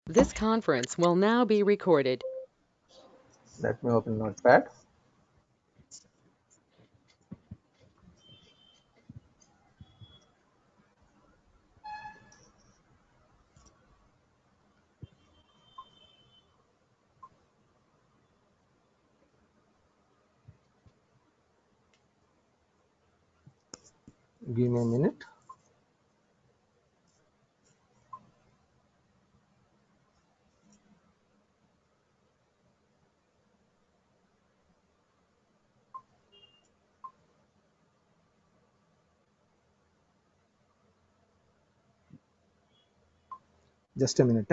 This conference will now be recorded. Let me open Notepad. Give me a minute. Just a minute.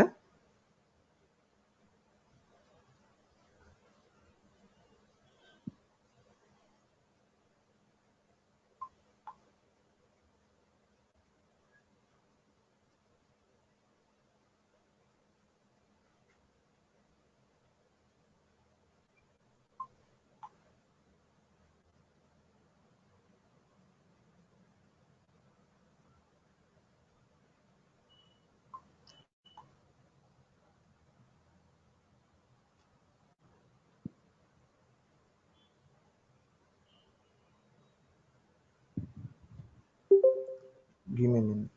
Give me a minute.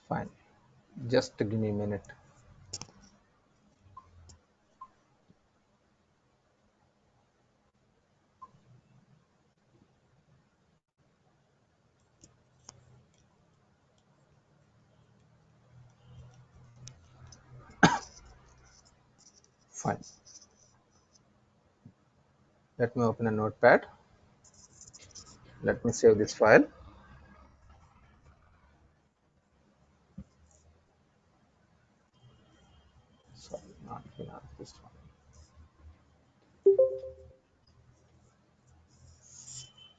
Fine. Just give me a minute. Fine. Let me open a Notepad. Let me save this file. Sorry, not finance, this one.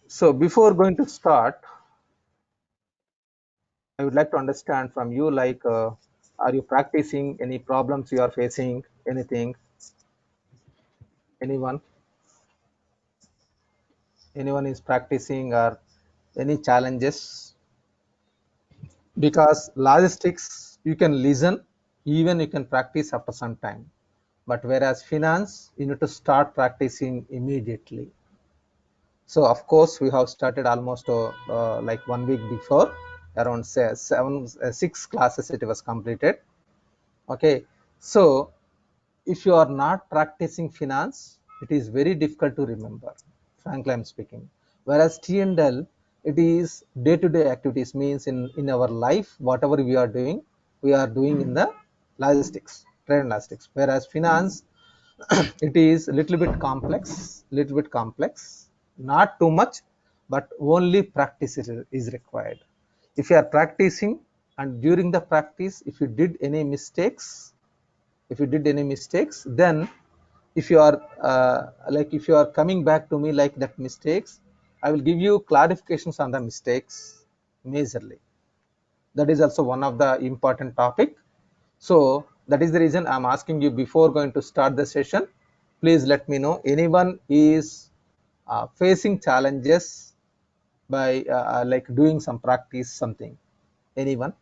So before going to start, I would like to understand from you, like, are you practicing? Any problems you are facing? Anything? Anyone? Anyone is practicing or any challenges? Because logistics, you can listen, even you can practice after some time. But whereas finance, you need to start practicing immediately. So of course, we have started almost like 1 week before, around say, 6 classes it was completed. Okay, so if you are not practicing finance, it is very difficult to remember, frankly I'm speaking. Whereas T&L, it is day-to-day activities, means in our life, whatever we are doing in the logistics, trade and logistics. Whereas finance, it is a little bit complex, not too much, but only practice is required. If you are practicing and during the practice, if you did any mistakes, then if you are if you are coming back to me like that mistakes, I will give you clarifications on the mistakes majorly. That is also one of the important topic. So that is the reason I'm asking you, before going to start the session, please let me know anyone is facing challenges by like doing some practice something. Anyone?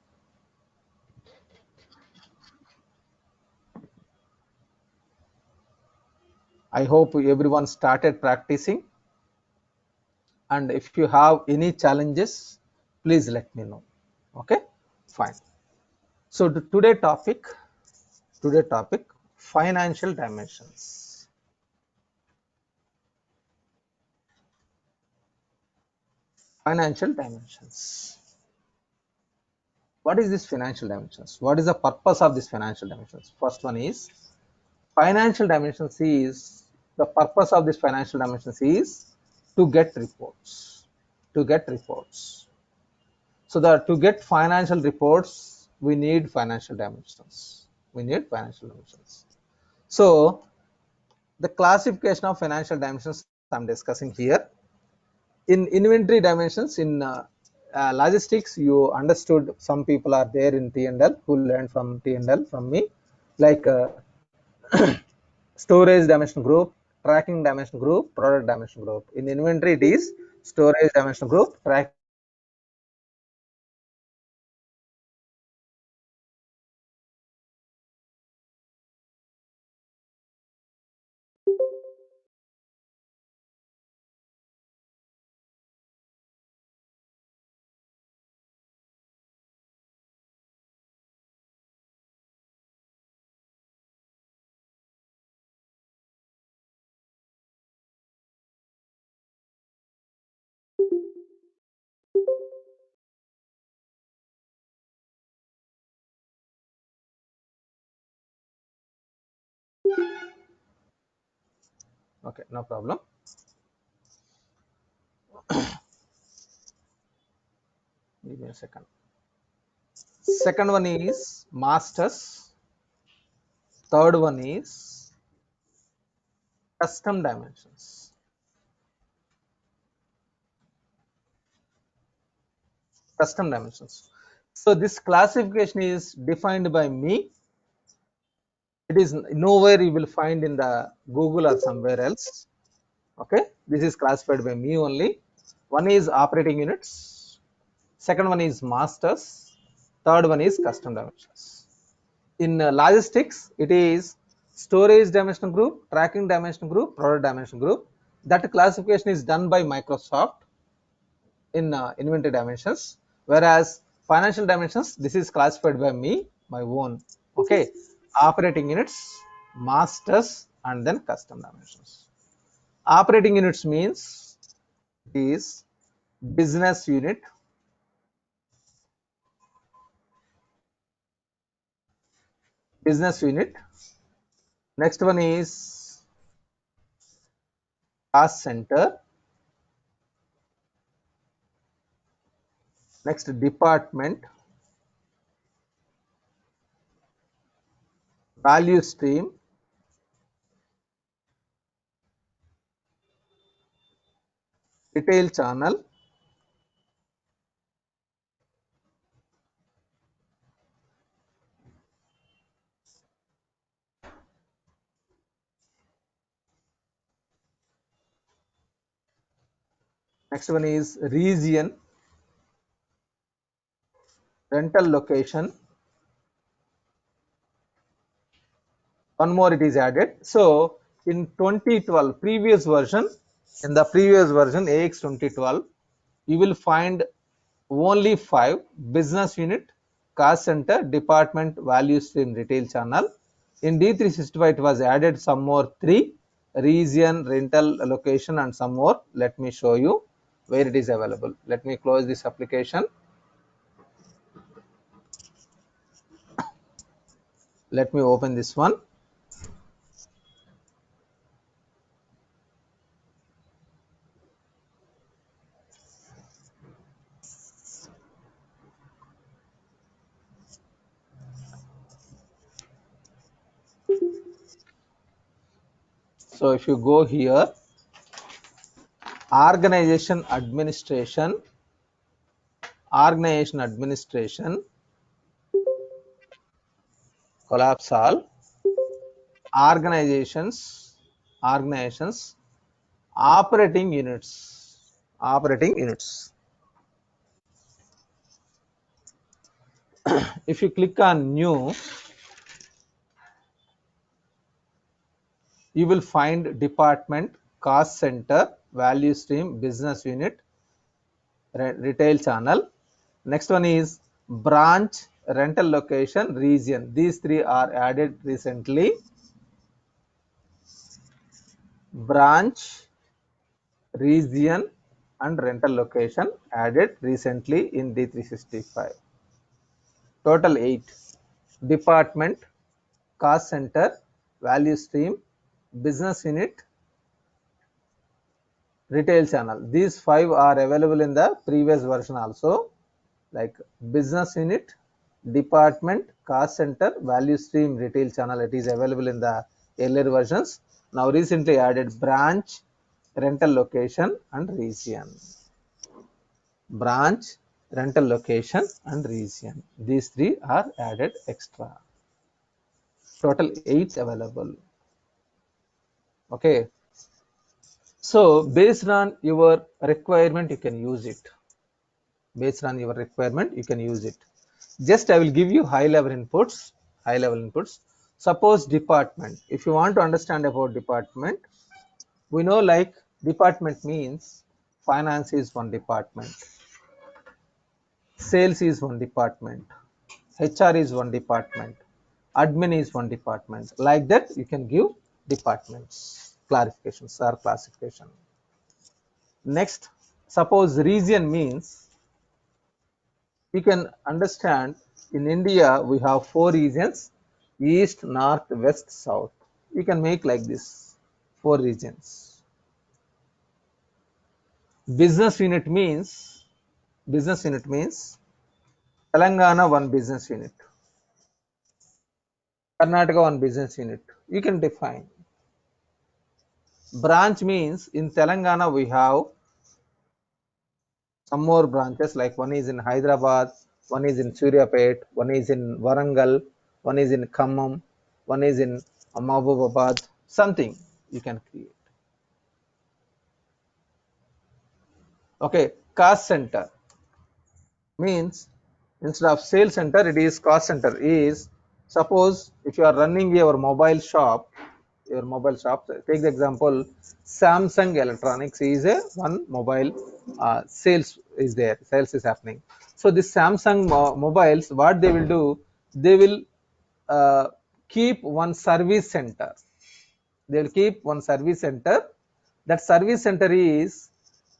I hope everyone started practicing, and if you have any challenges, please let me know. Okay. Fine. So today topic financial dimensions. Financial dimensions. What is this financial dimensions? What is the purpose of this financial dimensions? First one is financial dimensions is the purpose of this financial dimensions is to get reports. To get reports. So that to get financial reports, we need financial dimensions. We need financial dimensions. So the classification of financial dimensions I'm discussing here. In inventory dimensions, in logistics, you understood some people are there in T&L who learned from T&L from me, like storage dimension group, tracking dimension group, product dimension group. In inventory, it is storage dimension group, tracking. Okay, no problem. Give me a second. Second one is masters. Third one is custom dimensions. Custom dimensions. So this classification is defined by me. It is nowhere you will find in the Google or somewhere else. Okay, this is classified by me only. One is operating units. Second one is masters. Third one is custom dimensions. In logistics, it is storage dimension group, tracking dimension group, product dimension group. That classification is done by Microsoft in inventory dimensions, whereas financial dimensions, this is classified by me, my own. Okay, operating units, masters, and then custom dimensions. Operating units means is business unit, business unit. Next one is cost center. Next, department, value stream, retail channel. Next one is region, rental location. One more it is added. So in 2012 previous version, in the previous version AX 2012, you will find only 5: business unit, cost center, department, value stream, retail channel. In D365 it was added some more 3: region, rental location, and some more. Let me show you where it is available. Let me close this application. Let me open this one. So if you go here, organization administration, collapse all, organizations, operating units. If you click on new, you will find department, cost center, value stream, business unit, retail channel. Next one is branch, rental location, region. These three are added recently. Branch, region and rental location added recently in D365. Total 8. Department, cost center, value stream, business unit, retail channel. These 5 are available in the previous version also, like business unit, department, cost center, value stream, retail channel. It is available in the earlier versions. Now recently added branch, rental location and region. Branch, rental location and region. These three are added extra. Total 8 available. Okay. So based on your requirement, you can use it. Based on your requirement, you can use it. Just I will give you high level inputs. High level inputs. Suppose department. If you want to understand about department, we know like department means finance is one department, sales is one department, HR is one department, admin is one department. Like that, you can give departments, clarifications or classification. Next, suppose region means you can understand in India we have 4 regions: east, north, west, south. You can make like this 4 regions. Business unit means Telangana one business unit, Karnataka one business unit. You can define. Branch means in Telangana we have some more branches, like one is in Hyderabad, one is in Suryapet, one is in Warangal, one is in Khammam, one is in Mahbubabad, something you can create. Okay, cost center means instead of sales center, it is cost center. Is suppose if you are running your mobile shop, take the example, Samsung Electronics is a one mobile sales is there, sales is happening. So this Samsung mobiles, what they will do, they will uh, keep one service center. They will keep one service center. That service center is,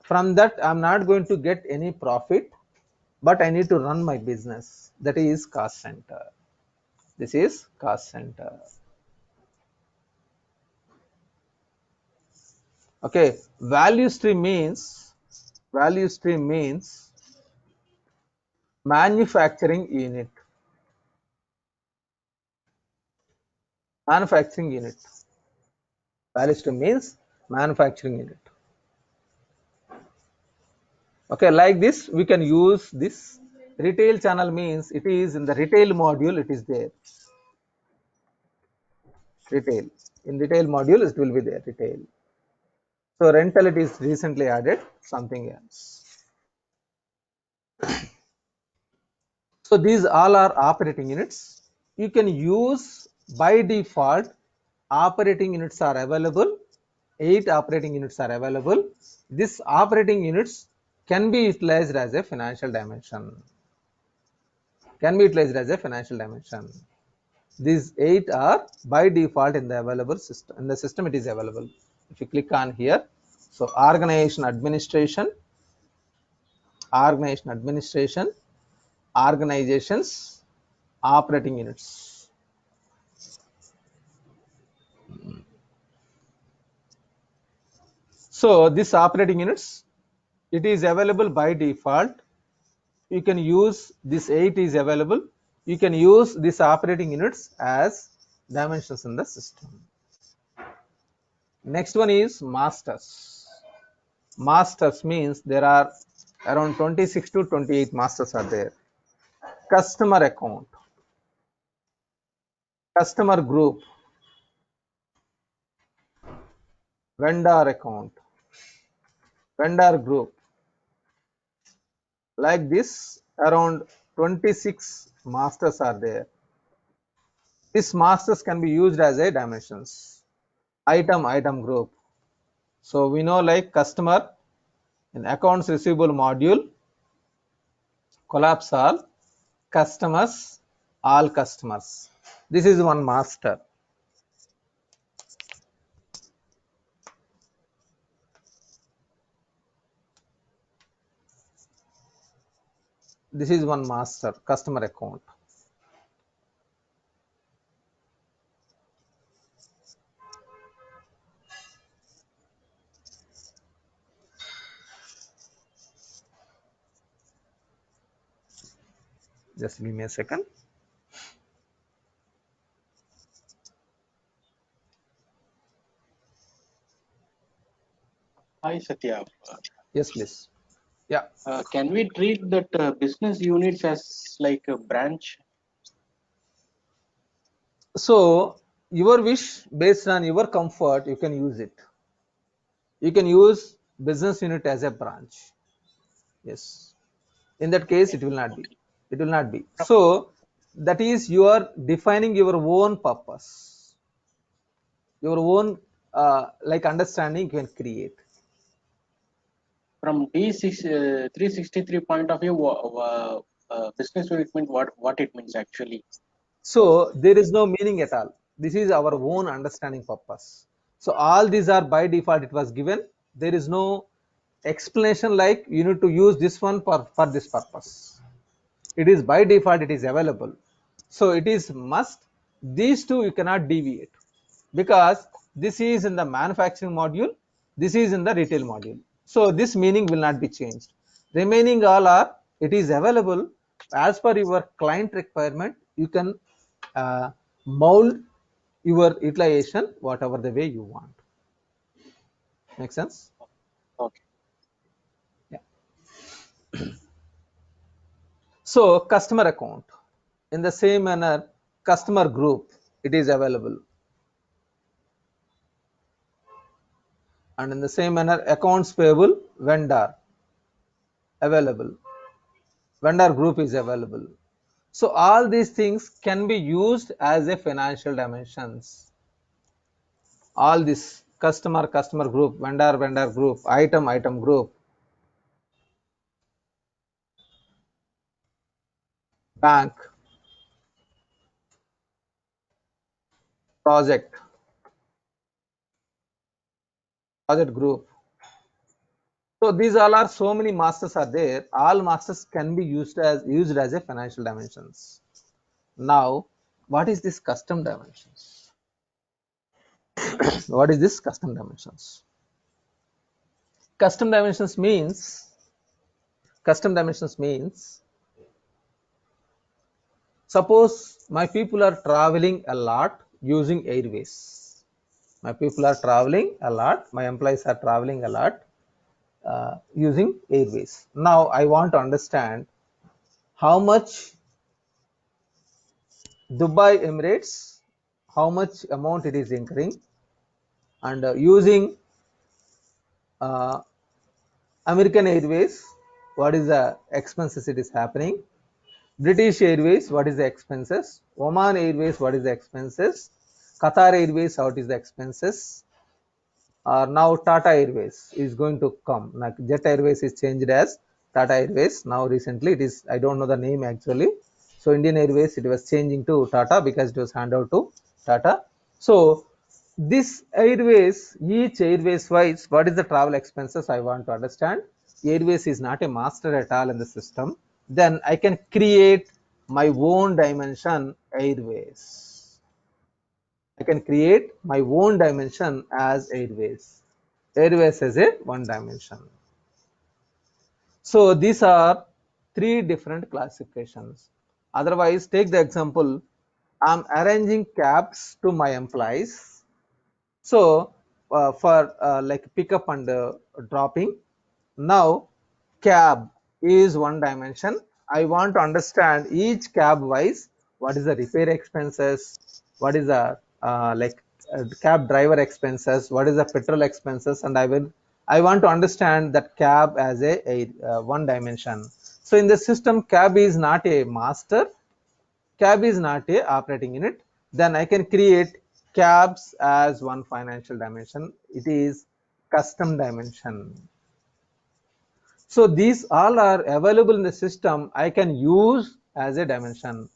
from that I'm not going to get any profit, but I need to run my business. That is cost center. This is cost center. Okay, value stream means manufacturing unit. Manufacturing unit. Value stream means manufacturing unit. Okay, like this we can use this. Retail channel means it is in the retail module, it is there. Retail. In retail module it will be there, retail. So rental, it is recently added, something else. So these all are operating units. You can use by default operating units are available. 8 operating units are available. These operating units can be utilized as a financial dimension. Can be utilized as a financial dimension. These 8 are by default in the available system. In the system, it is available. If you click on here, so organizations, operating units. So this operating units, it is available by default. You can use this 8 is available. You can use this operating units as dimensions in the system. Next one is masters. Masters means there are around 26 to 28 masters are there. Customer account, customer group, vendor account, vendor group. Like this, around 26 masters are there. These masters can be used as a dimensions. Item group. So we know like customer in accounts receivable module, collapse all, customers, all customers. This is one master. This is one master customer account. Just give me a second. Hi, Satya. Yes, please. Yeah. Can we treat that business units as like a branch? So your wish, based on your comfort, you can use it. You can use business unit as a branch. Yes. In that case, Okay. it will not be. Okay. It will not be. So that is you are defining your own purpose, your own like understanding you can create. From D6 363 point of view, business unit means what it means actually. So there is no meaning at all. This is our Okay. own understanding purpose. So all these are by default it was given. There is no explanation like you need to use this one for this purpose. It is by default it is available. So it is must. These two you cannot deviate because this is in the manufacturing module, this is in the retail module. So this meaning will not be changed. Remaining all are it is available as per your client requirement. You can mold your utilization whatever the way you want. Make sense? Okay. Yeah. So customer account in the same manner, customer group it is available, and in the same manner accounts payable vendor available, vendor group is available. So all these things can be used as a financial dimensions. All this customer group, vendor group, item group, bank, project group. So these all are so many masters are there. All masters can be used as a financial dimensions. Now, what is this custom dimensions? What is this custom dimensions? Custom dimensions means suppose my people are traveling a lot using airways. My people are traveling a lot. My employees are traveling a lot using airways. Now I want to understand how much Dubai Emirates, how much amount it is incurring, and using uh, American Airways, what is the expenses it is happening? British Airways, what is the expenses? Oman Airways, what is the expenses? Qatar Airways, what is the expenses? Now Tata Airways is going to come. Like Jet Airways is changed as Tata Airways. Now recently it is, I don't know the name actually. So Indian Airways, it was changing to Tata because it was handed out to Tata. So this airways, each airways wise, what is the travel expenses I want to understand. Airways is not a master at all in the system. Then I can create my own dimension airways. I can create my own dimension as airways. Airways as a one dimension. So these are three different classifications. Otherwise, take the example, I'm arranging cabs to my employees. So for like pickup and dropping, now cab is one dimension. I want to understand each cab wise what is the repair expenses, what is the cab driver expenses, what is the petrol expenses, and I want to understand that cab as a one dimension. So in the system, cab is not a master, cab is not a operating unit. Then I can create cabs as one financial dimension. It is custom dimension. So these all are available in the system. I can use as a dimension.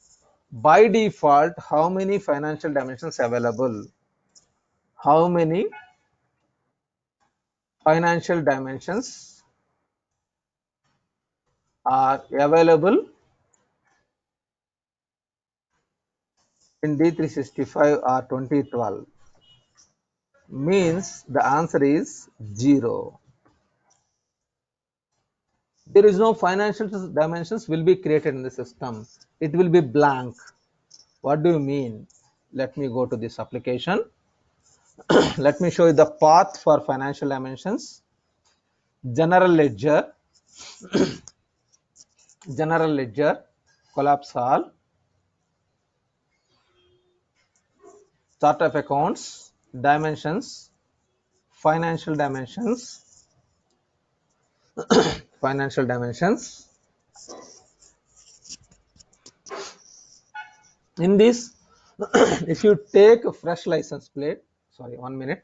By default, how many financial dimensions available? How many financial dimensions are available in D365 or 2012? Means the answer is 0. There is no financial dimensions will be created in the system. It will be blank. What do you mean? Let me go to this application. Let me show you the path for financial dimensions. General ledger, general ledger, collapse all, chart of accounts, dimensions, financial dimensions, financial dimensions. In this, if you take a fresh license plate, sorry, 1 minute.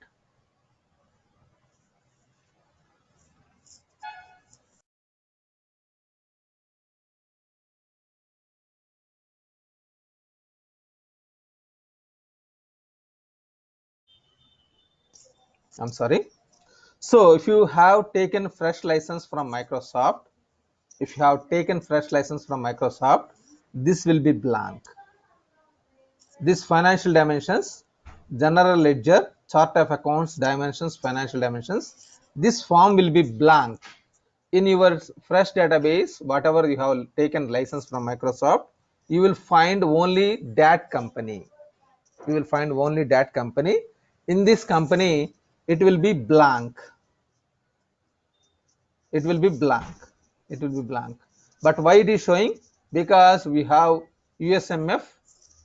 I'm sorry. So if you have taken fresh license from Microsoft, if you have taken fresh license from Microsoft, this will be blank. This financial dimensions, general ledger, chart of accounts, dimensions, financial dimensions, this form will be blank. In your fresh database, whatever you have taken license from Microsoft, you will find only that company. You will find only that company. In this company, it will be blank. It will be blank. It will be blank. But why it is showing? Because we have USMF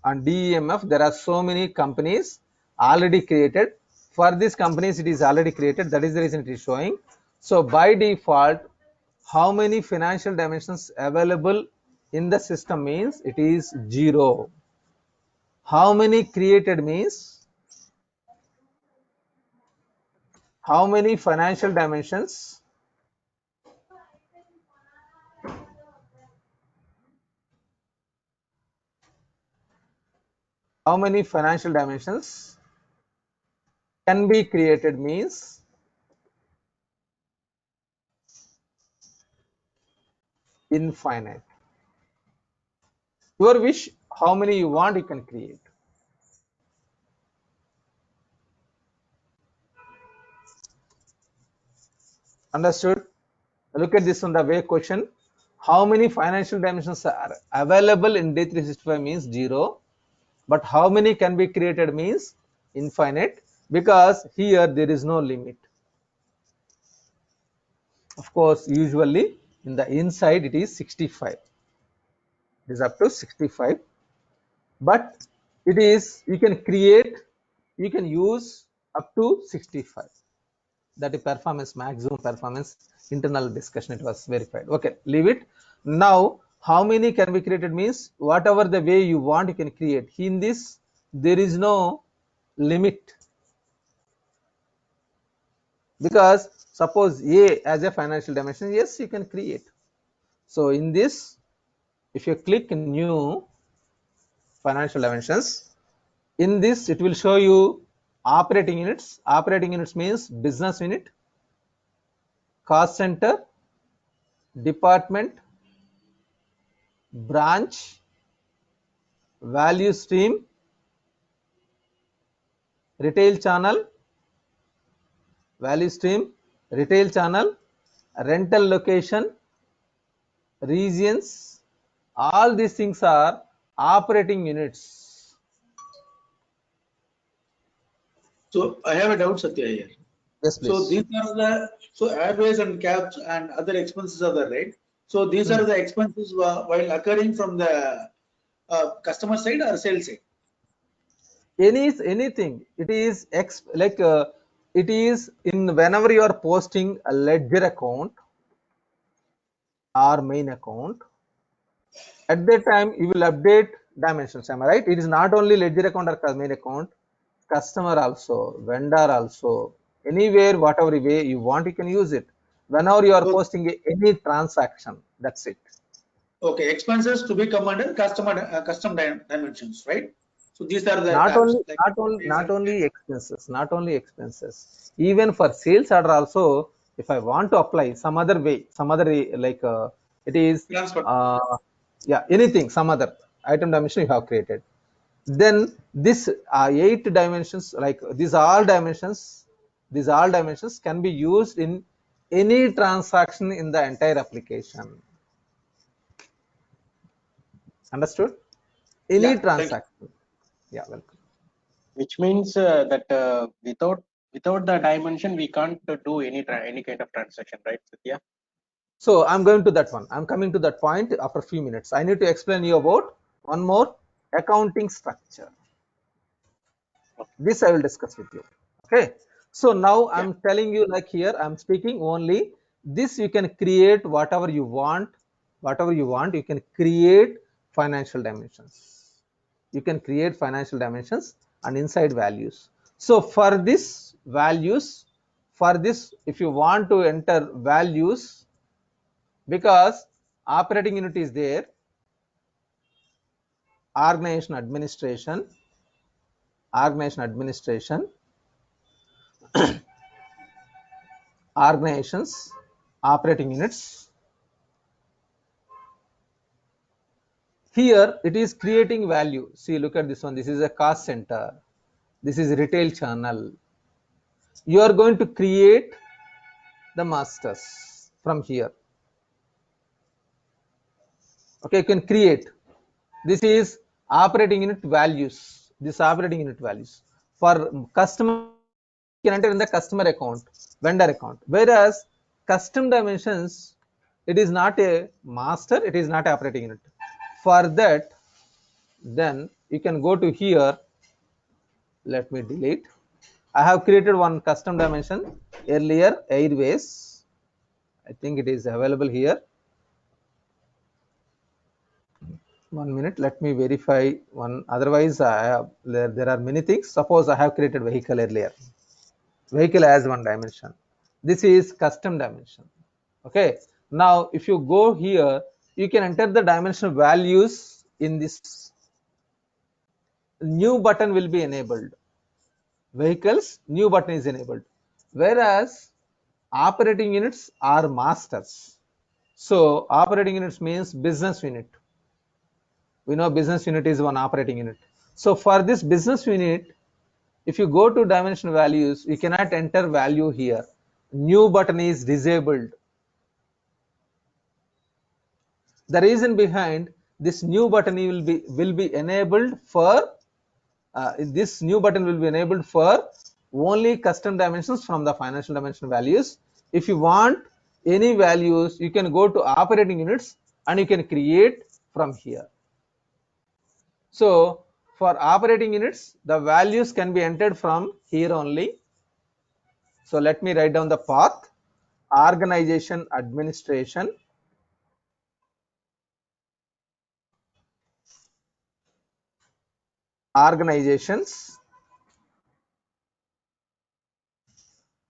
and DEMF. There are so many companies already created. For these companies, it is already created. That is the reason it is showing. So by default, how many financial dimensions available in the system means it is 0. How many created means how many financial dimensions, how many financial dimensions can be created means infinite. Your wish, how many you want, you can create. Understood? Look at this on the way question. How many financial dimensions are available in D365 means 0, but how many can be created means infinite, because here there is no limit. Of course, usually in the inside it is 65. It is up to 65, but it is, you can create, you can use up to 65. That is performance, maximum performance, internal discussion, it was verified. Okay, leave it. Now how many can be created means whatever the way you want you can create. In this there is no limit, because suppose A as a financial dimension, yes, you can create. So in this, if you click new financial dimensions, in this it will show you operating units. Operating units means business unit, cost center, department, branch, value stream, retail channel, value stream, retail channel, rental location, regions. All these things are operating units. So I have a doubt, Satya, here. Yes, So please. these are the, so airways and cabs and other expenses are there, right? So these are the expenses while occurring from the customer side or sales side. Anything. It is it is in whenever you are posting a ledger account or main account, at that time you will update dimensions. Am I right? It is not only ledger account or main account, customer also, vendor also, anywhere whatever way you want you can use it whenever you are So, posting any transaction. That's it. Okay, expenses to be come under custom dimensions, right? So these are the Not tabs. only Like not only not only expenses, not only expenses. Even for sales order also, if I want to apply some other way, some other like it is transfer. yeah, anything, some other item dimension you have created. Then this 8 dimensions, like these all dimensions can be used in any transaction in the entire application. Understood? Any Yeah, thank you. transaction. Yeah, welcome. Which means that without the dimension we can't do any kind of transaction, right, Satya? So I'm going to that one. I'm coming to that point after a few minutes. I need to explain you about one more accounting structure. This I will discuss with you. Okay. So now Yeah. I'm telling you, like here, I'm speaking only this. You can create whatever you want, whatever you want. You can create financial dimensions. You can create financial dimensions and inside values. So for this values, for this, if you want to enter values, because operating unit is there, organization administration, organization administration, organizations, operating units. Here it is creating value. See, look at this one. This is a cost center. This is retail channel. You are going to create the masters from here. Okay, you can create. This is operating unit values. This operating unit values for customer, you can enter in the customer account, vendor account. Whereas custom dimensions, it is not a master, it is not a operating unit. For that, then you can go to here. Let me delete. I have created one custom dimension earlier, Airways. I think it is available here. 1 minute, let me verify one. Otherwise, there are many things. Suppose I have created vehicle earlier. Vehicle as one dimension. This is custom dimension. Okay. Now, if you go here, you can enter the dimension values in this. New button will be enabled. Vehicles, new button is enabled. Whereas operating units are masters. So operating units means business unit. We know business unit is one operating unit. So for this business unit, if you go to dimension values, you cannot enter value here. New button is disabled. The reason behind this new button will be enabled for this new button will be enabled for only custom dimensions from the financial dimension values. If you want any values, you can go to operating units and you can create from here. So for operating units, the values can be entered from here only. So let me write down the path: organization administration, organizations,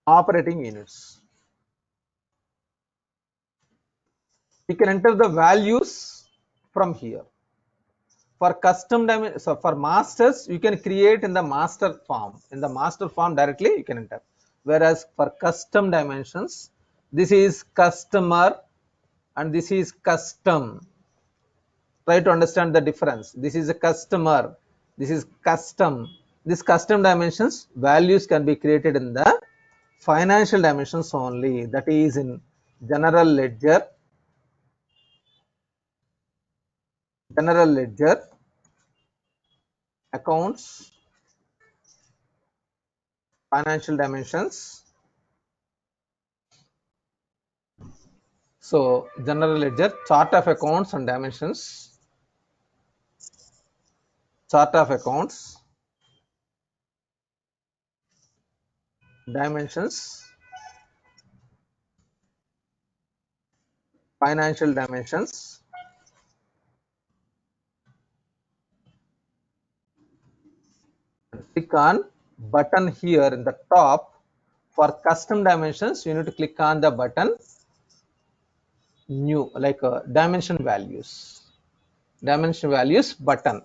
operating units. You can enter the values from here. For custom dimension, so for masters, you can create in the master form. In the master form directly you can enter. Whereas for custom dimensions, this is customer and this is custom. Try to understand the difference. This is a customer, this is custom. This custom dimensions values can be created in the financial dimensions only, that is in general ledger, accounts, financial dimensions. So general ledger, chart of accounts and dimensions, chart of accounts, dimensions, financial dimensions. Click on button here in the top. For custom dimensions, you need to click on the button. new, like dimension values button.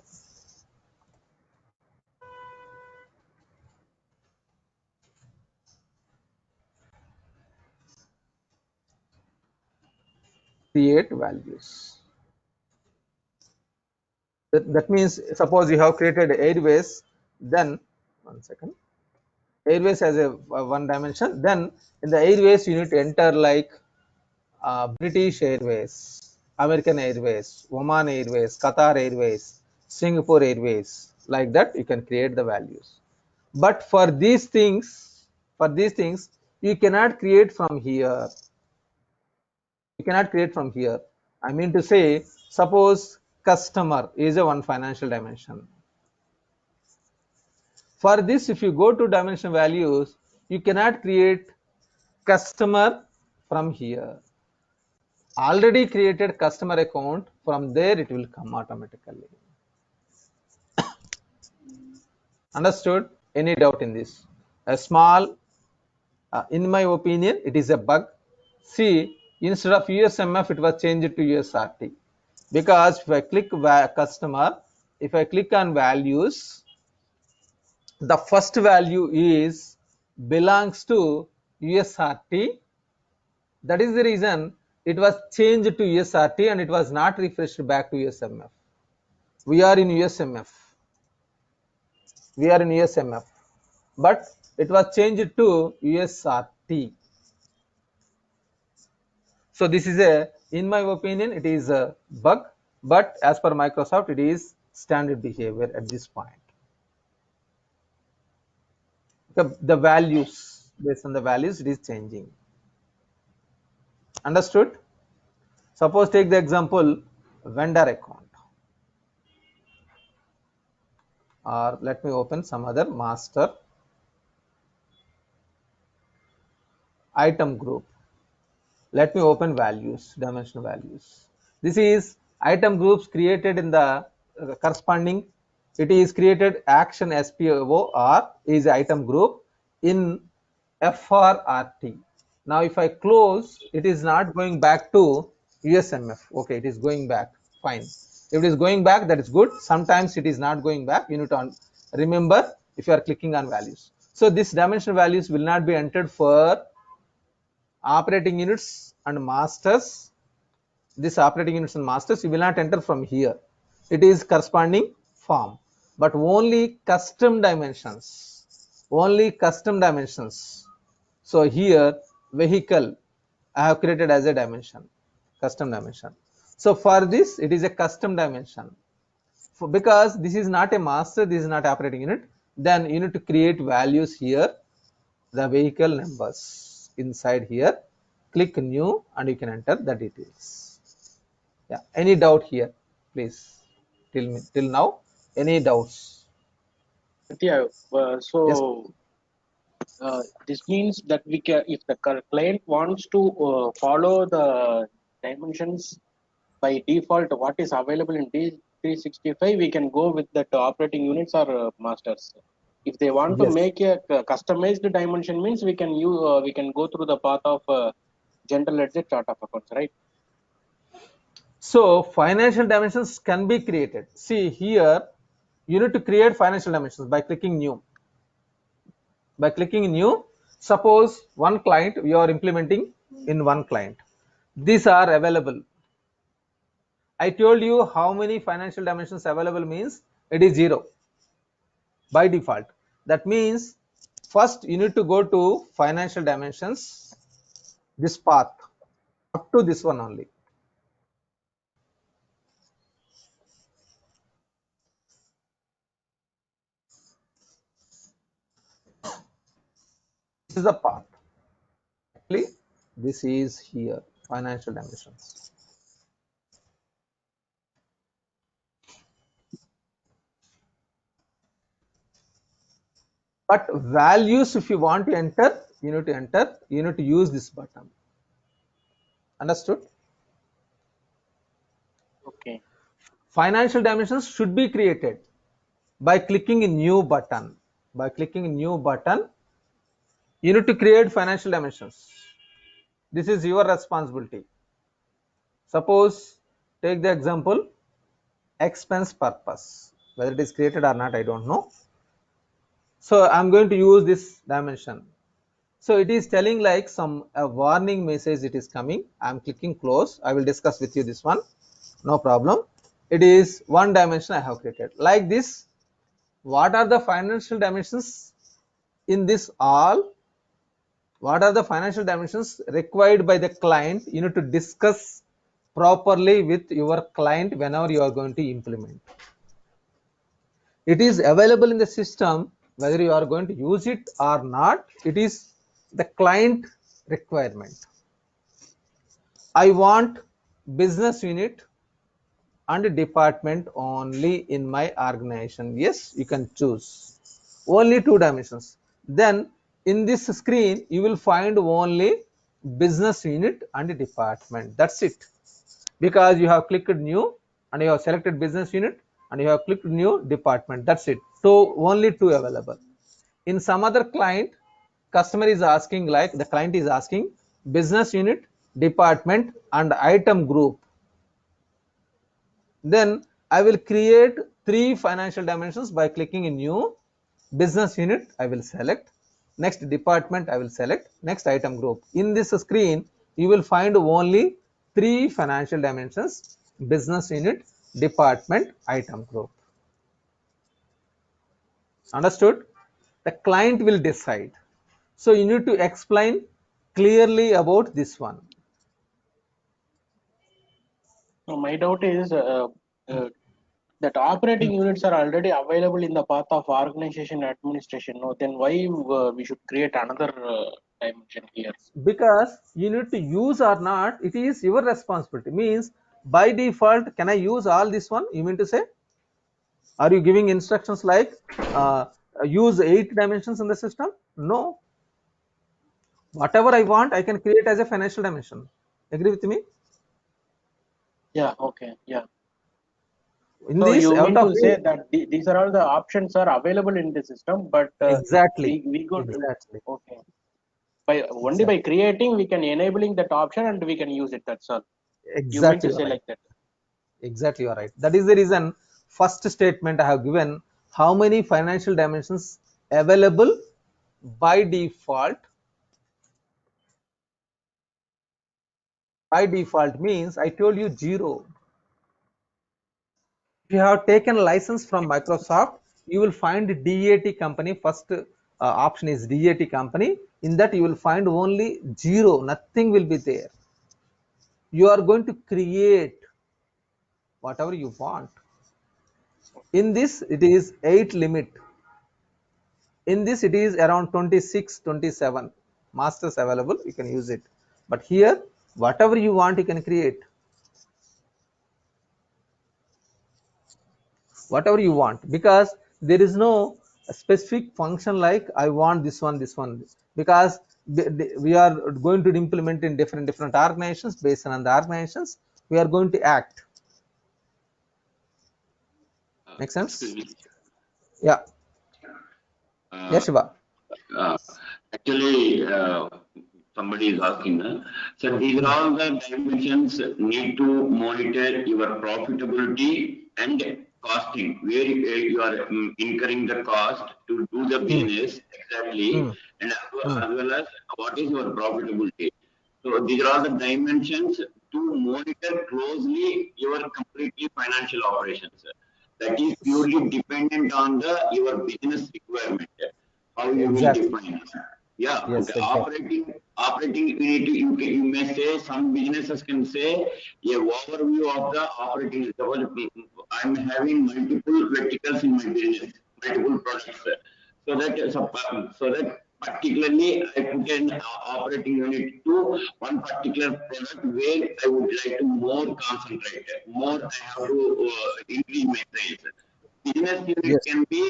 Create values. That means suppose you have created Airways, then one second, Airways has a one dimension, then in the Airways you need to enter like British Airways, American Airways, Oman Airways, Qatar Airways, Singapore Airways, like that you can create the values. But for these things, you cannot create from here. You cannot create from here. I mean to say, suppose customer is a one financial dimension. For this, if you go to dimension values, you cannot create customer from here. Already created customer account, from there it will come automatically. Understood? Any doubt in this? A small, in my opinion, it is a bug. See, instead of USMF, it was changed to USRT. Because if I click customer, if I click on values, the first value is belongs to USRT. That is the reason it was changed to USRT and it was not refreshed back to USMF. We are in USMF. But it was changed to USRT. So this is a, in my opinion, it is a bug, but as per Microsoft, it is standard behavior at this point. The values, based on the values, it is changing. Understood? Suppose take the example vendor account, or let me open some other master item group. Let me open values, dimension values. This is item groups created in the corresponding. It is created action SPO or is item group in FRRT. Now if I close, it is not going back to USMF. Okay, it is going back. Fine. If it is going back, that is good. Sometimes it is not going back. You need to remember if you are clicking on values. So this dimension values will not be entered for operating units and masters. This operating units and masters you will not enter from here. It is corresponding form, but only custom dimensions. So here vehicle I have created as a dimension, custom dimension. So for this it is a custom dimension. Because this is not a master, this is not operating unit, then you need to create values here, the vehicle numbers inside here. Click new and you can enter the details. Yeah, any doubt here, please? Till now, any doubts? Yeah. Yes. This means that we can, if the client wants to follow the dimensions by default, what is available in D365, we can go with that operating units or masters. If they want to Yes. make a customized dimension, means we can use, we can go through the path of general ledger chart of accounts, right? So financial dimensions can be created. See here, you need to create financial dimensions by clicking new. Suppose one client we are implementing in one client. These are available. I told you how many financial dimensions available means it is 0 by default. That means first you need to go to financial dimensions, this path up to this one only. This is the path. Actually, this is here, financial dimensions. But values, if you want to enter, you need to use this button. Understood? Okay. Financial dimensions should be created by clicking a new button. You need to create financial dimensions. This is your responsibility. Suppose take the example expense purpose, whether it is created or not I don't know. So I'm going to use this dimension. So it is telling like some a warning message it is coming. I'm clicking close. I will discuss with you this one. No problem. It is one dimension I have created. Like this, what are the financial dimensions in this all? What are the financial dimensions required by the client? You need to discuss properly with your client whenever you are going to implement. It is available in the system, whether you are going to use it or not, it is the client requirement. I want business unit and department only in my organization. Yes, you can choose only two dimensions. Then in this screen you will find only business unit and department. That's it, because you have clicked new and you have selected business unit and you have clicked new department. That's it. So only two available. In some other client, customer is asking, like the client is asking business unit, department and item group. Then I will create three financial dimensions by clicking in new. Business unit I will select, next department I will select, next item group. In this screen you will find only three financial dimensions: business unit, department, item group. Understood? The client will decide. So you need to explain clearly about this one. So my doubt is that operating units are already available in the path of organization administration. No, then why we should create another dimension here? Because you need to use or not, it is your responsibility. Means by default, can I use all this one? You mean to say? Are you giving instructions like use 8 dimensions in the system? No. Whatever I want, I can create as a financial dimension. Agree with me? Yeah. Okay. Yeah. In So this, you out mean of to say that these are all the options are available in the system, but exactly, we could exactly, okay by only by exactly, creating we can enabling that option and we can use it. That's all. You mean exactly, to you're say right. like that? Exactly, you're right. That is the reason. First statement I have given how many financial dimensions available by default. By default means I told you 0. If you have taken license from Microsoft, you will find DAT company. First option is DAT company. In that you will find only 0. Nothing will be there. You are going to create whatever you want. In this it is 8 limit. In this it is around 26, 27 masters available. You can use it. But here whatever you want you can create. Whatever you want, because there is no specific function like I want this one, because we are going to implement in different organizations. Based on the organizations we are going to act. Make Excuse sense? me. Yeah. Yes, Uh, Shiva. uh, Actually, somebody is asking, so these are all the dimensions need to monitor your profitability and costing, where you are incurring the cost to do the Hmm. business exactly, Hmm. and Hmm. as well as what is your profitability. So these are all the dimensions to monitor closely your completely financial operations. That is purely dependent on the your business requirement, how you will Exactly. define. Yeah, okay. Yes, exactly. Operating unit, you may say some businesses can say a overview of the operating. Suppose I'm having multiple verticals in my business, multiple products. So that particularly I put an operating unit to one particular product where I would like to more concentrate, more I have to increase my sales. Business unit Yes. can be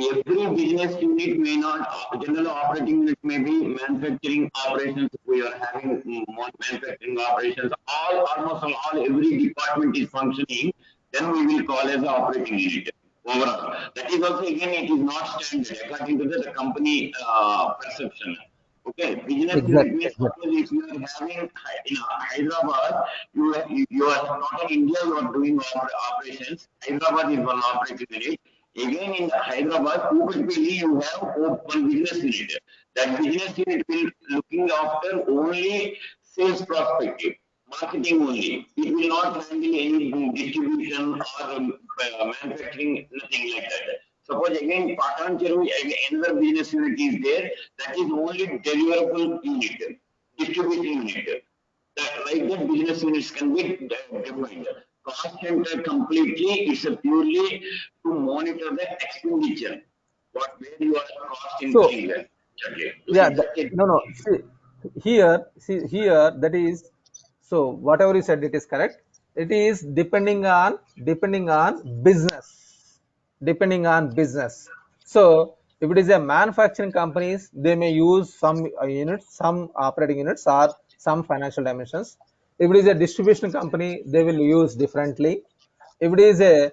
every business unit may not, general operating unit may be manufacturing operations. We are having more manufacturing operations. Almost all, every department is functioning. Then we will call as the operating unit overall. That is also again, it is not standard according to the company perception. Okay, business unit Exactly, means exactly. suppose if you are having in Hyderabad, you are not in India, you are doing operations. Hyderabad is one operating unit. Again in Hyderabad, Kukatpally, you have one business unit. That business unit will looking after only sales perspective, marketing only. It will not handle any distribution or manufacturing, nothing like that. Suppose again Patancheru, another business unit is there, that is only deliverable unit, distribution unit. That, like that business units can be defined. Cost center completely is a purely to monitor the expenditure. Where you are cost So incurring there. Okay. To yeah, such a no, no. See here. That is so. Whatever you said, it is correct. It is depending on business, depending on business. So if it is a manufacturing companies, they may use some units, some operating units, or some financial dimensions. If it is a distribution company, they will use differently. If it is a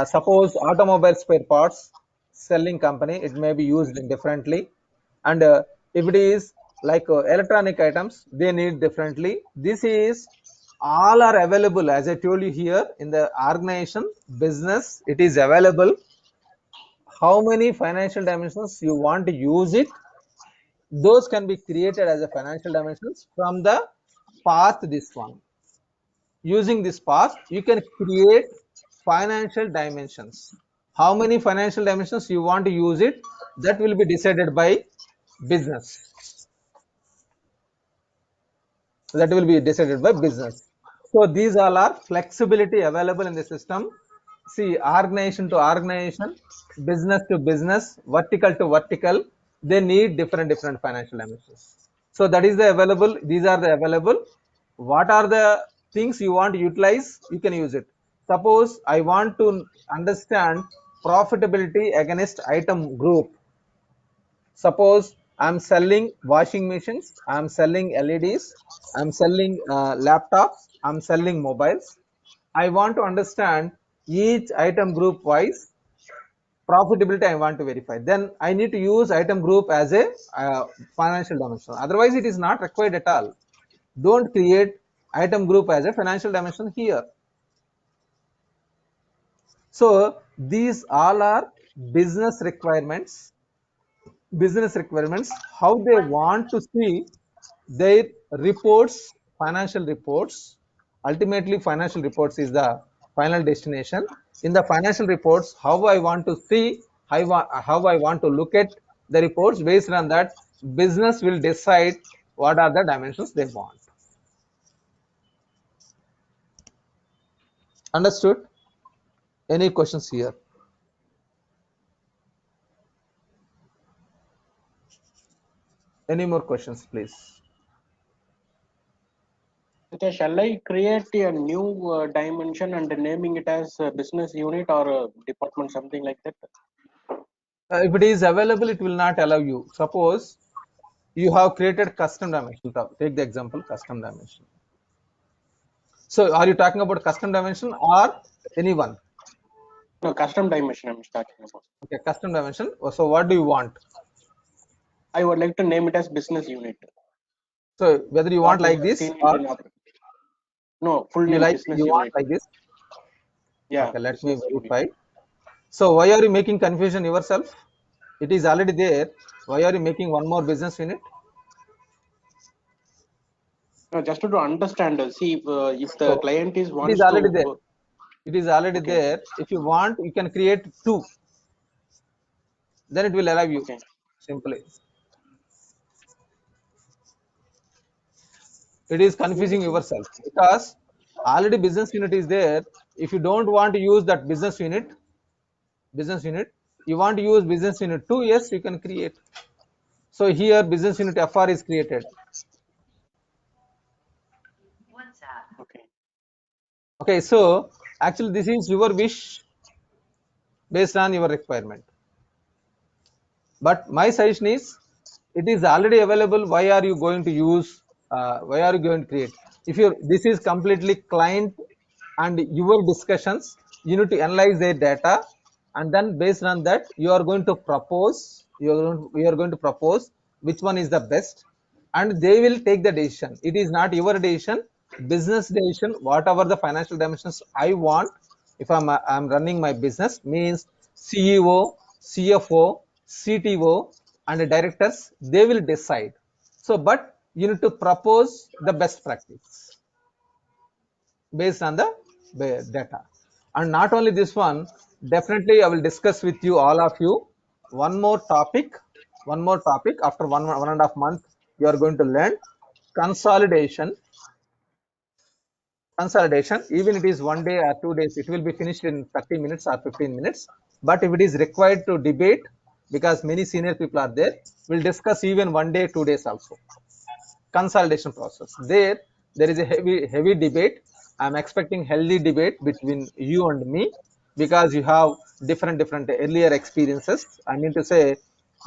suppose automobile spare parts selling company, it may be used differently. And if it is like electronic items, they need differently. This is all are available, as I told you here in the organization business. It is available. How many financial dimensions you want to use it, those can be created as a financial dimensions from the path. This one, using this path, you can create financial dimensions. How many financial dimensions you want to use it, that will be decided by business. That will be decided by business. So these all are flexibility available in the system. See, organization to organization, business to business, vertical to vertical, they need different financial dimensions. So that is the available. These are the available. What are the things you want to utilize? You can use it. Suppose I want to understand profitability against item group. Suppose I'm selling washing machines, I'm selling LEDs, I'm selling laptops, I'm selling mobiles. I want to understand each item group wise profitability. I want to verify. Then I need to use item group as a financial dimension. Otherwise, it is not required at all. Don't create item group as a financial dimension here. So these all are business requirements. Business requirements, how they want to see their reports, financial reports. Ultimately financial reports is the final destination. In the financial reports, how I want to see, how I want to look at the reports. Based on that, business will decide what are the dimensions they want. Understood? Any questions here? Any more questions, please? Okay, shall I create a new dimension and naming it as a business unit or a department, something like that? If it is available, it will not allow you. Suppose you have created custom dimension. Take the example custom dimension. So are you talking about custom dimension or anyone? No, custom dimension I'm talking about. Okay, custom dimension. So what do you want? I would like to name it as business unit. So whether you want What we like have this seen or no, full name business you want unit. like this. Yeah, Okay, let me business unit. verify. So why are you making confusion yourself? It is already there. Why are you making one more business unit? No, just to understand, see if the So client is it is wants already to. there. It is already Okay, okay, there. If you want, you can create two. Then it will allow you okay. simply. It is confusing yourself because already business unit is there. If you don't want to use that business unit, you want to use business unit 2, yes, you can create. So here business unit FR is created. Okay. Okay, so actually this is your wish based on your requirement. But my suggestion is, it is already available. Why are you going to use? Why are you going to create? If you this is completely client and your discussions, you need to analyze their data, and then based on that, you are going to propose. You are going to propose which one is the best, and they will take the decision. It is not your decision, business decision. Whatever the financial dimensions I want, if I'm running my business, means CEO, CFO, CTO, and the directors, they will decide. So, but you need to propose the best practice based on the data. And not only this one, definitely I will discuss with you, all of you, one more topic. After one and a half month, you are going to learn consolidation. Even it is 1 day or 2 days, it will be finished in 30 minutes or 15 minutes. But if it is required to debate, because many senior people are there, we'll discuss even 1 day, 2 days also. Consolidation process, there is a heavy debate. I'm expecting healthy debate between you and me, because you have different earlier experiences. I mean to say,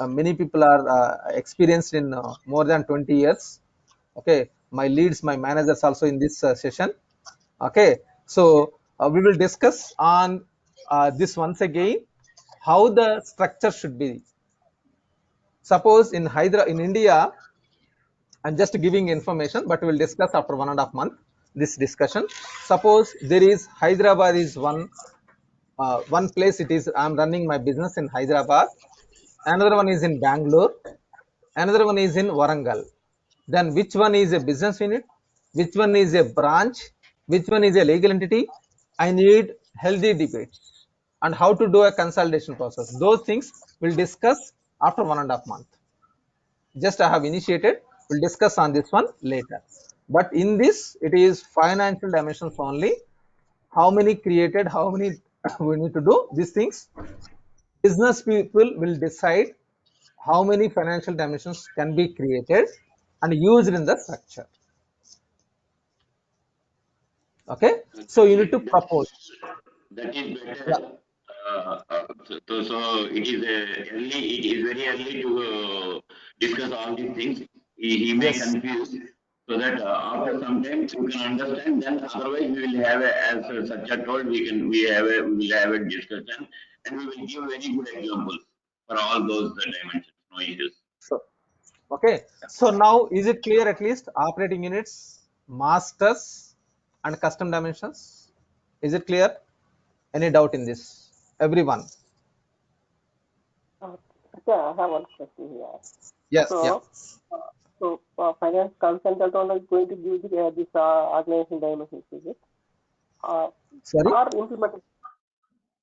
many people are experienced in more than 20 years. Okay, my leads, my managers also in this session. Okay, so we will discuss on this once again, how the structure should be. Suppose in India, I'm just giving information, but we'll discuss after 1.5 month this discussion. Suppose there is Hyderabad is one place. It is, I'm running my business in Hyderabad. Another one is in Bangalore. Another one is in Warangal. Then which one is a business unit? Which one is a branch? Which one is a legal entity? I need healthy debates and how to do a consolidation process. Those things we'll discuss after 1.5 month. Just I have initiated, we'll discuss on this one later. But in this, it is financial dimensions only. How many created, how many we need to do these things. Business people will decide how many financial dimensions can be created and used in the structure. Okay, so you need to propose. That is Yeah. better. So it is early. It is very early to discuss all these things. He may Yes. confuse, so that after some time you can understand. Then otherwise we will have a, as Satya told, we will have a discussion, and we will give very good examples for all those dimensions. No issues. So okay. So now is it clear, at least operating units, masters, and custom dimensions? Is it clear? Any doubt in this? Everyone? Uh, yeah, I have one question here. Yes. Yeah. So, finance consultant only is going to give this organization dimensions, is it? Sorry. Or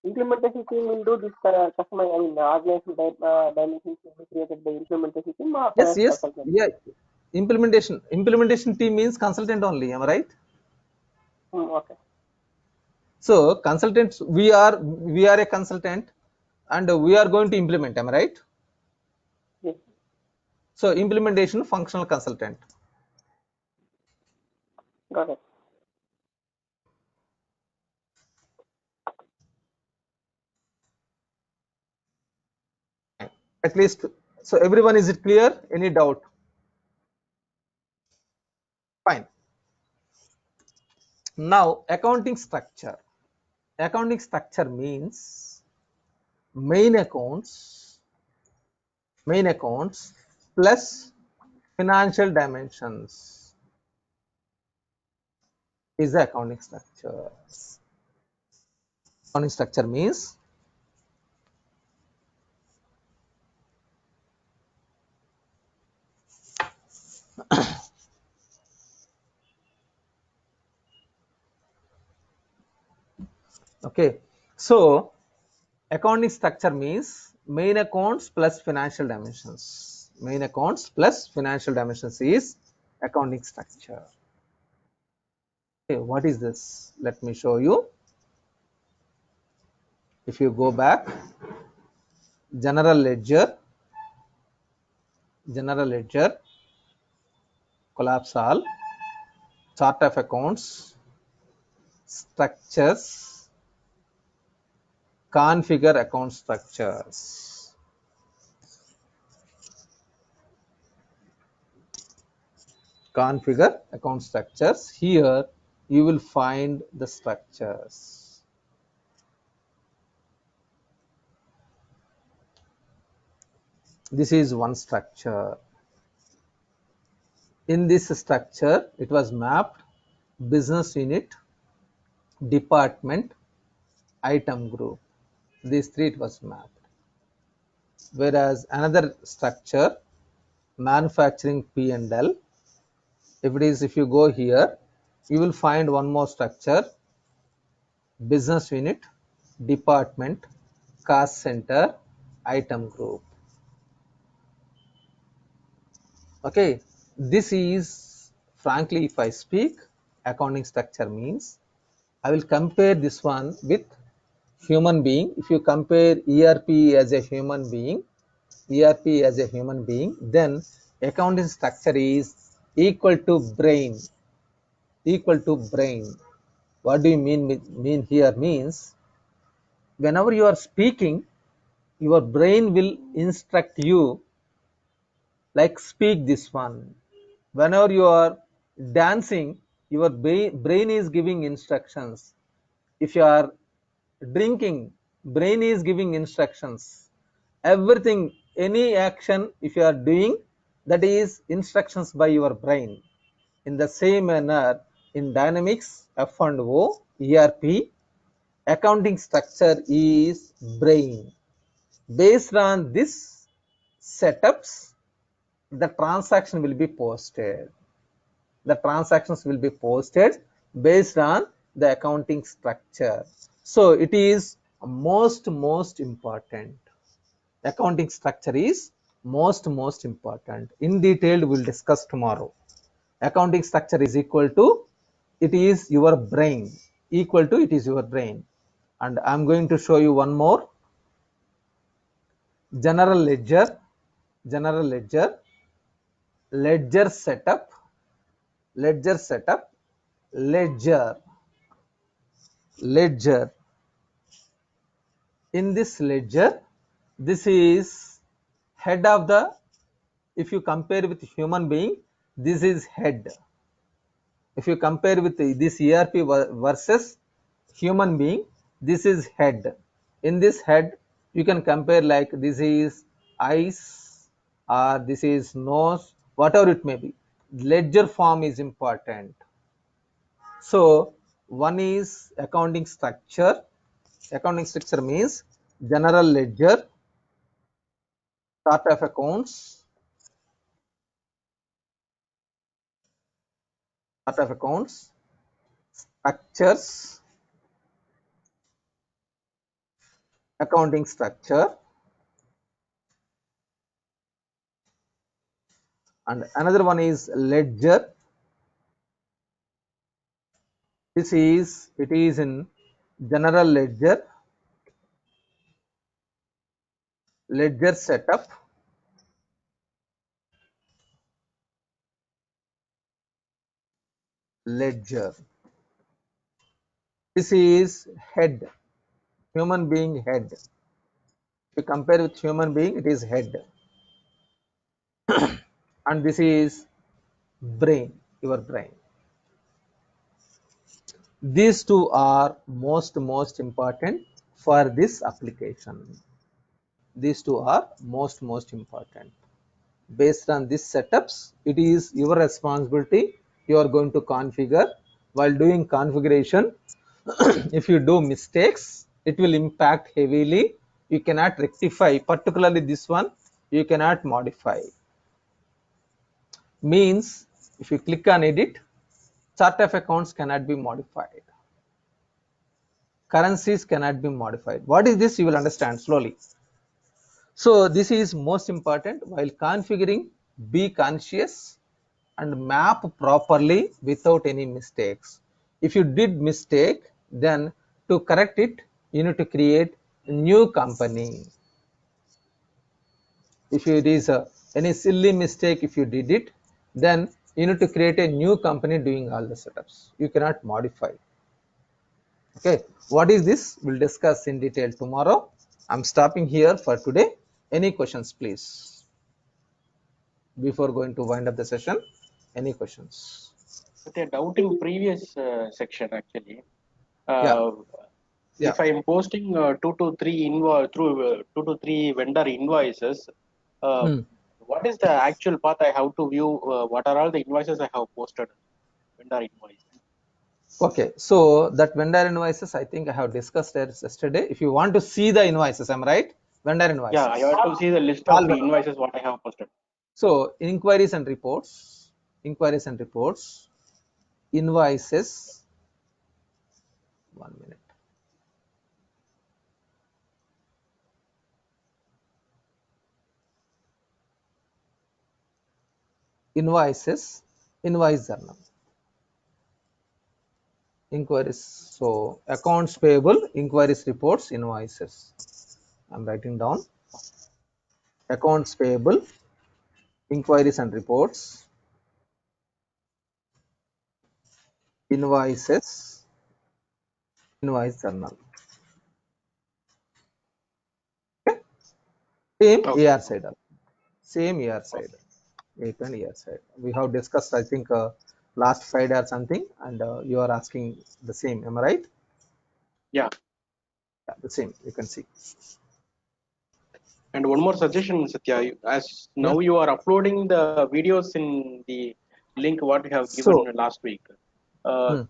implementation team will do this customer, I mean, organization dimensions will be created by implementation team or Yes. finance Yes. consultant? Yeah. Implementation team means consultant only. Am I right? Okay. So consultants, we are a consultant, and we are going to implement. Am I right? Yes. So implementation functional consultant. Got it. At least, so everyone, is it clear? Any doubt? Fine. Now accounting structure. Accounting structure means main accounts plus financial dimensions is the accounting structure. Accounting structure means okay. So accounting structure means main accounts plus financial dimensions. Main accounts plus financial dimensions is accounting structure. Okay, what is this? Let me show you. If you go back, general ledger, collapse all, chart of accounts, structures, configure account structures. Configure account structures. Here you will find the structures. This is one structure. In this structure, it was mapped business unit, department, item group. These three it was mapped. Whereas another structure, manufacturing P&L, if you go here, you will find one more structure, business unit, department, cost center, item group. Okay, this is, frankly, if I speak, accounting structure means I will compare this one with human being. If you compare ERP as a human being, then accounting structure is equal to brain. Equal to brain. What do you mean here? Means whenever you are speaking, your brain will instruct you, like speak this one. Whenever you are dancing, your brain is giving instructions. If you are drinking, brain is giving instructions. Everything, any action, if you are doing, that is instructions by your brain. In the same manner, in Dynamics F&O, ERP, accounting structure is brain. Based on this setups, the transaction will be posted. The transactions will be posted based on the accounting structure. So it is most important. Accounting structure is most important. In detail, we will discuss tomorrow. Accounting structure is equal to, it is your brain. Equal to, it is your brain. And I am going to show you one more. General ledger, ledger setup, ledger. In this ledger, this is head of the, if you compare with human being, this is head. If you compare with this ERP versus human being, this is head. In this head, you can compare like this is eyes or this is nose, whatever it may be. Ledger form is important. So one is accounting structure. Accounting structure means general ledger, chart of accounts, structures, accounting structure, and another one is ledger. It is in general ledger, ledger setup, ledger. This is head, human being head. If you compare with human being, it is head. And this is brain, your brain. These two are most important for this application. These two are most important. Based on these setups, it is your responsibility. You are going to configure. While doing configuration, if you do mistakes, it will impact heavily. You cannot rectify, particularly this one, you cannot modify. Means if you click on edit, chart of accounts cannot be modified. Currencies cannot be modified. What is this? You will understand slowly. So this is most important. While configuring, be conscious and map properly without any mistakes. If you did mistake, then to correct it, you need to create a new company. If it is any silly mistake, if you did it, then you need to create a new company doing all the setups. You cannot modify. Okay, what is this? We'll discuss in detail tomorrow. I'm stopping here for today. Any questions, please? Before going to wind up the session, any questions? With a doubt in previous section actually. Yeah. If I am posting 2 to 3 vendor invoices, what is the actual path I have to view? What are all the invoices I have posted? Vendor invoice. Okay, so that vendor invoices, I think I have discussed it yesterday. If you want to see the invoices, I'm right? Vendor invoices. Yeah, I want to see the list All of the vendor- invoices what I have posted. So inquiries and reports, invoices. 1 minute. Invoices, invoice journal. Inquiries. So accounts payable, inquiries, reports, invoices. I'm writing down accounts payable, inquiries and reports, invoices, invoice journal. Okay. Same Okay. AR side. Same AR side. AP and AR side. We have discussed, I think, last Friday or something, and you are asking the same. Am I right? Yeah. Yeah, the same. You can see. And one more suggestion, Satya, as Yeah. now you are uploading the videos in the link what you have given So, last week. hmm.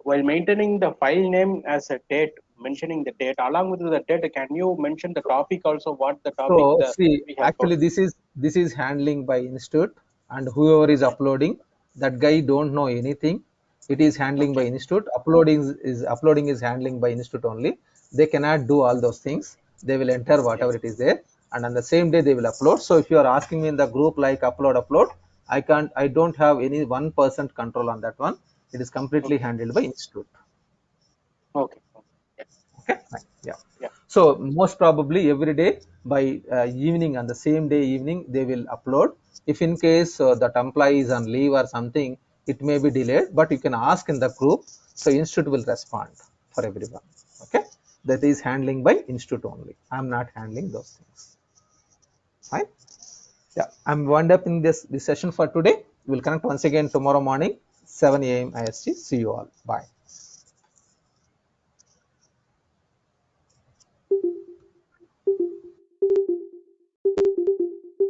While maintaining the file name as a date, mentioning the date, along with the date, can you mention the topic also? What the topic So that see, we have got? actually this is handling by institute, and whoever is uploading, that guy don't know anything. It is handling by Okay. institute. Uploading is handling by institute only. They cannot do all those things. They will enter Okay. whatever it is there, and on the same day they will upload. So if you are asking me in the group like upload, I don't have any 1% control on that one. It is completely Okay. handled by institute. Okay. Yeah. Okay, fine. Yeah. Yeah. So most probably every day by evening, on the same day evening, they will upload. If in case that employee is on leave or something, it may be delayed, but you can ask in the group. So institute will respond for everyone. Okay, that is handling by institute only. I'm not handling those things. Fine. Yeah, I'm wound up in this session for today. We'll connect once again tomorrow morning, 7 a.m. IST. See you all. Bye.